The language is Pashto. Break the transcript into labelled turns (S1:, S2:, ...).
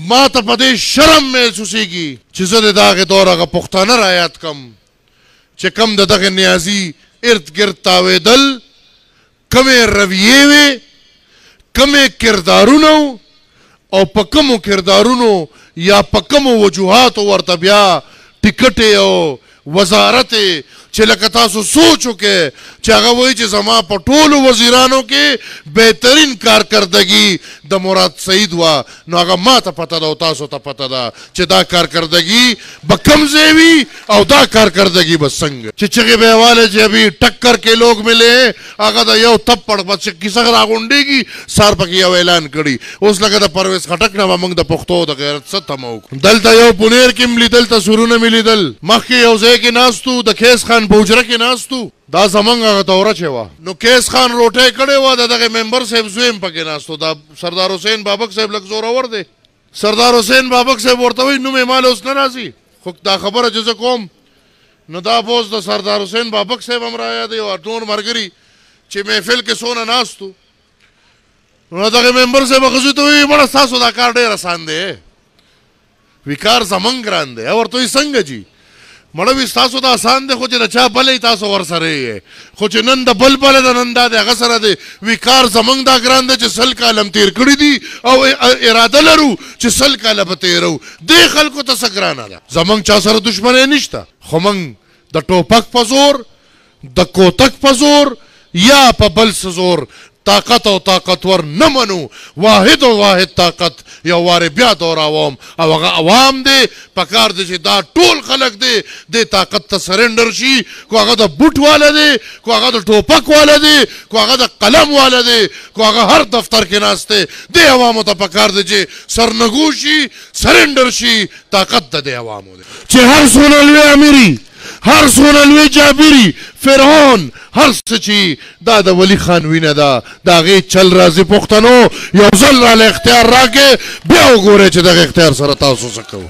S1: ما ته په دې شرم محسوسېږي چې زه د دغه دور هغه پښتانه رایاد کم چې کم د دغه نیازي ارد ګرد تاوېدل، کمې رویې وې، کمې کردارونه او په کمو کردارونو یا په کمو وجوهاتو ورته بیا ټکټې او وزارت چې لکه تاسو سوچ وکړئ چې هغه وایي چې زما په ټولو وزیرانو کې بهترین کارکردګي د مراد سعید وه، نو هغه ما ته پته ده او تاسو ته پته ده چې دا کارکردګي به کم ځای وي او دا کارکردګي به څنګه چې چغې به یې والی چې ابھی ټکر کې لوگ ملے هغه د یو تپړ بس چې کیسه راغونډېږي سار پکې یو اعلان کړي. اوس لکه د پرویز خټک نه به موږ د پښتو د غیرت څه تمه وکړو. دلته یو پونیر کې م لیدل، تصویرونه مې لیدل، مخکې یو ځای کې ناستو د کیس خان په حجره کې ناستو، دا زمونږ هغه دوره چې وه نو کیس خان روټۍ کړې وه، د دغه ممبر صاحب زوی هم پکې ناستو، دا سردار حسین بابک صاحب لږ زورور دی. سردار حسین بابک صاحب ورته وایي نوم یې مال اوس نه راځي، خو دا خبره چې زه کوم نو دا بوز د سردار حسین بابک صاحب هم رایادوي او نور ملګري چې محفل کې څونه ناستو. نو دغه ممبر صاحب ښځو ته وایي مړه ستاسو دا کار ډېر اسان دی، وي کار زمونږ ګران دی. ورته وایي څنګه جي؟ مړه وي ستاسو دا آسان دی خو چې د چا بلی تاسو ورسره یې، خو چې نن د بل بله ده نن دا د هغه سره دی. وي کار زمونږ دا ګران دی چې 100 کاله م تېر کړي دي او اراده لرو چې 100 کاله به تېرو. دې خلکو ته څه ګرانه ده، زمونږ چا سره دشمنی نشته، خو موږ د ټوپک په زور، د کوتک په زور یا په بل څه زور طاقت او طاقتور نه منو. واحد او واحد طاقت یو وارې بیا دوراوم او هغه عوام دی. پکار دی چې دا ټول خلک دی دې طاقت ته سرنډر شي، کو هغه د بوټ والا دی، کو هغه د ټوپک والا دی، کو هغه د قلم والا دی، کو هغه هر دفتر کې ناست دی. دې عوامو ته پکار دی چې سرنګو شي، سرنډر شي. طاقت د دې عوامو دی چې هر څونه لوی امیري، هر څونه لوی جابري، فرعون، هر څه چې دا د ولی خان وینه ده د هغې چل راځي. پښتنو یو ځل راله اختیار راکړې، بیا وګورئ چې دغه اختیار سره تاسو څه کوئ.